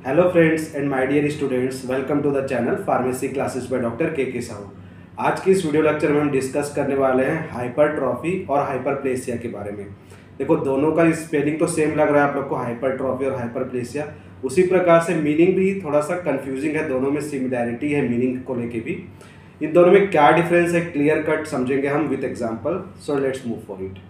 Hello friends and my dear students, welcome to the channel pharmacy classes by doctor K Sahu. आज की इस video lecture में हम discuss करने वाले हैं हाइपरट्रॉफी और हाइपरप्लेसिया के बारे में। देखो, दोनों का स्पेलिंग तो सेम लग रहा है आप लोग को, हाइपरट्रॉफी और हाइपरप्लेसिया। उसी प्रकार से मीनिंग भी थोड़ा सा कंफ्यूजिंग है, दोनों में सिमिलैरिटी है मीनिंग को लेके भी। इन दोनों में क्या डिफरेंस है क्लियर कट समझेंगे हम with example. So let's move for it.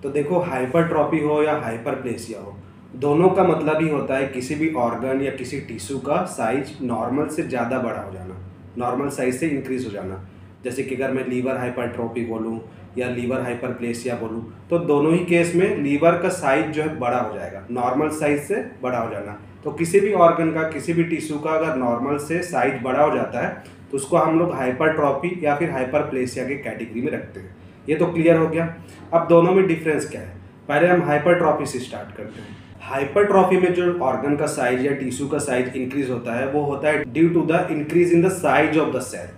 तो देखो, हाइपरट्रॉफी हो या हाइपरप्लेसिया हो, दोनों का मतलब ही होता है किसी भी ऑर्गन या किसी टिश्यू का साइज नॉर्मल से ज़्यादा बड़ा हो जाना, नॉर्मल साइज से इंक्रीज हो जाना। जैसे कि अगर मैं लीवर हाइपरट्रॉफी बोलूँ या लीवर हाइपरप्लेसिया बोलूँ, तो दोनों ही केस में लीवर का साइज जो है बड़ा हो जाएगा, नॉर्मल साइज से बड़ा हो जाना। तो किसी भी ऑर्गन का, किसी भी टिश्यू का अगर नॉर्मल से साइज बड़ा हो जाता है तो उसको हम लोग हाइपरट्रॉफी या फिर हाइपरप्लेसिया के कैटेगरी में रखते हैं। ये तो क्लियर हो गया। अब दोनों में डिफरेंस क्या है, पहले हम हाइपरट्रॉफी से स्टार्ट करते हैं। हाइपरट्रॉफी में जो ऑर्गन का साइज या टिश्यू का साइज इंक्रीज होता है वो होता है due to the increase in the size of the cell.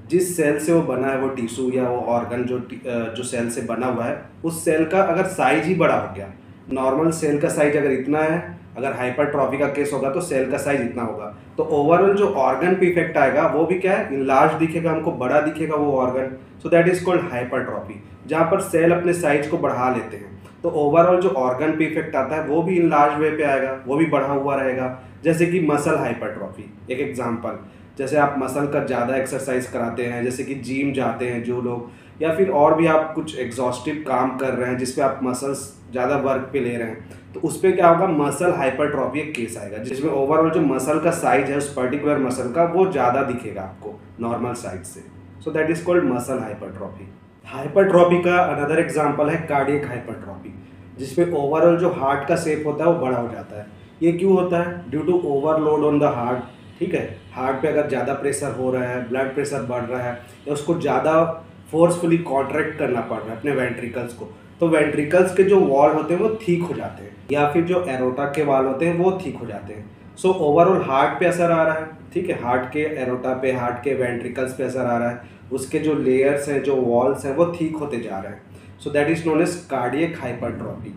जिस सेल से वो बना है, वो टिश्यू या वो ऑर्गन जो सेल से बना हुआ है, उस सेल का अगर साइज ही बड़ा हो गया, नॉर्मल सेल का साइज अगर इतना है, अगर हाइपरट्रॉफी का केस होगा तो सेल का साइज इतना होगा, तो ओवरऑल जो ऑर्गन पे इफेक्ट आएगा वो भी क्या है, इनलार्ज दिखेगा, हमको बड़ा दिखेगा वो organ. So that is called hypertrophy, जहाँ पर सेल अपने साइज को बढ़ा लेते हैं। तो ओवरऑल जो ऑर्गन पे इफेक्ट आता है वो भी इनलार्ज वे पे आएगा, वो भी बढ़ा हुआ रहेगा। जैसे कि मसल हाइपरट्रॉफी एक एग्जांपल, जैसे आप मसल का ज़्यादा एक्सरसाइज कराते हैं, जैसे कि जिम जाते हैं जो लोग, या फिर और भी आप कुछ एग्जॉस्टिव काम कर रहे हैं जिसपे आप मसल्स ज़्यादा वर्क पे ले रहे हैं, तो उस पर क्या होगा, मसल हाइपरट्रॉफी एक केस आएगा जिसमें ओवरऑल जो मसल का साइज है उस पर्टिकुलर मसल का वो ज़्यादा दिखेगा आपको नॉर्मल साइज से। सो that is called muscle hypertrophy. Hypertrophy का अनदर एग्जांपल है कार्डियक हाइपरट्रॉफी, जिसमें ओवरऑल जो हार्ट का शेप होता है वो बड़ा हो जाता है। ये क्यों होता है? Due to overload on the heart. ठीक है, हार्ट पे अगर ज़्यादा प्रेशर हो रहा है, ब्लड प्रेशर बढ़ रहा है, या उसको ज़्यादा फोर्सफुली कॉन्ट्रैक्ट करना पड़ रहा है अपने वेंट्रिकल्स को, तो वेंट्रिकल्स के जो वॉल होते हैं वो ठीक हो जाते हैं, या फिर जो एरोटा के वाल होते हैं वो ठीक हो जाते हैं। सो ओवरऑल हार्ट पे असर आ रहा है। ठीक है, हार्ट के एरोटा पे, हार्ट के वेंट्रिकल्स पे असर आ रहा है, उसके जो लेयर्स हैं, जो वॉल्स हैं वो ठीक होते जा रहे हैं। So that is known as cardiac hypertrophy.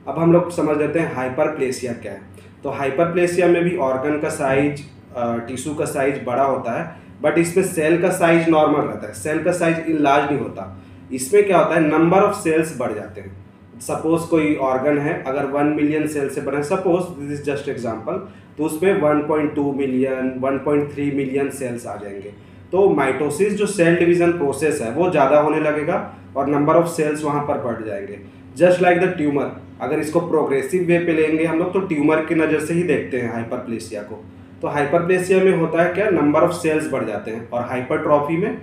अब हम लोग समझ लेते हैं हाइपरप्लेसिया क्या है। तो हाइपरप्लेसिया में भी ऑर्गन का साइज, टिश्यू का साइज बड़ा होता है, बट इसमें सेल का साइज नॉर्मल रहता है, सेल का साइज इनलार्ज नहीं होता। इसमें क्या होता है, नंबर ऑफ सेल्स बढ़ जाते हैं। सपोज कोई ऑर्गन है, अगर 1 मिलियन सेल से बना है, suppose this is just example, तो उसमें 1.2 मिलियन, 1.3 मिलियन सेल्स आ जाएंगे। तो माइटोसिस जो सेल डिवीजन प्रोसेस है वो ज़्यादा होने लगेगा और नंबर ऑफ सेल्स वहाँ पर बढ़ जाएंगे। जस्ट लाइक द ट्यूमर, अगर इसको प्रोग्रेसिव वे पे लेंगे हम लोग तो ट्यूमर की नज़र से ही देखते हैं हाइपरप्लेसिया को। तो हाइपरप्लेसिया में होता है क्या, नंबर ऑफ सेल्स बढ़ जाते हैं, और हाइपरट्रॉफी में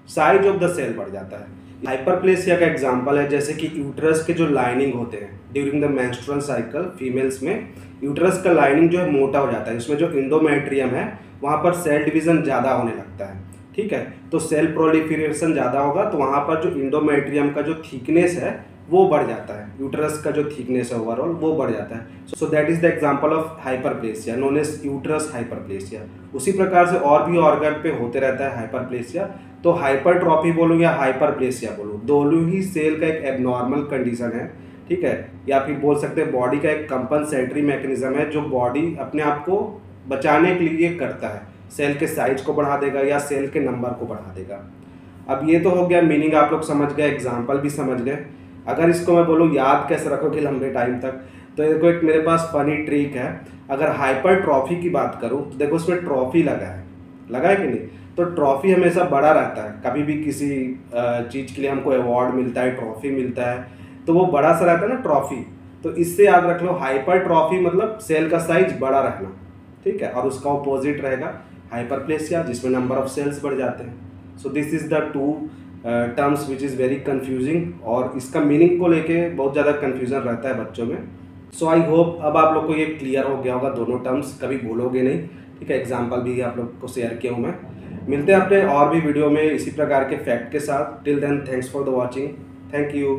साइज ऑफ द सेल बढ़ जाता है। हाइपरप्लेसिया का एग्जांपल है जैसे कि यूट्रस के जो लाइनिंग होते हैं during the menstrual cycle, females में यूट्रस का लाइनिंग जो है मोटा हो जाता है, उसमें जो इंडोमेट्रियम है वहाँ पर सेल डिवीजन ज़्यादा होने लगता है। ठीक है, तो सेल प्रोलिफरेशन ज़्यादा होगा तो वहाँ पर जो इंडोमेट्रियम का जो थिकनेस है वो बढ़ जाता है, यूट्रस का जो थिकनेस है ओवरऑल वो बढ़ जाता है। So that is the example of hyperplasia known as uterus hyperplasia. उसी प्रकार से और भी ऑर्गन पे होते रहता है हाइपरप्लेसिया। तो हाइपरट्रॉफी बोलूँ या हाइपरप्लेसिया बोलूँ, दोनों ही सेल का एक एबनॉर्मल कंडीशन है। ठीक है, या फिर बोल सकते हैं बॉडी का एक कंपनसेटरी मैकेनिज्म है जो बॉडी अपने आप को बचाने के लिए करता है, सेल के साइज को बढ़ा देगा या सेल के नंबर को बढ़ा देगा। अब ये तो हो गया मीनिंग, आप लोग समझ गए, एग्जाम्पल भी समझ गए। अगर इसको मैं बोलूँ याद कैसे रखोगे लंबे टाइम तक, तो देखो एक मेरे पास फनी ट्रिक है। अगर हाइपरट्रॉफी की बात करूँ तो देखो उसमें ट्रॉफी लगा है कि नहीं, तो ट्रॉफी हमेशा बड़ा रहता है। कभी भी किसी चीज़ के लिए हमको अवार्ड मिलता है, ट्रॉफी मिलता है, तो वो बड़ा सा रहता है ना ट्रॉफी। तो इससे याद रख लो, हाइपरट्रॉफी मतलब सेल का साइज बड़ा रखना। ठीक है, और उसका अपोजिट रहेगा हाइपरप्लेसिया जिसमें नंबर ऑफ सेल्स बढ़ जाते हैं। So this is the two terms which is very confusing, और इसका मीनिंग को लेके बहुत ज़्यादा कन्फ्यूजन रहता है बच्चों में। सो आई होप अब आप लोग को ये क्लियर हो गया होगा, दोनों टर्म्स कभी भूलोगे नहीं। ठीक है, एग्जाम्पल भी आप लोग को शेयर किया हूँ मैं। मिलते हैं अपने और भी वीडियो में इसी प्रकार के फैक्ट के साथ। Till then, thanks for the watching. Thank you.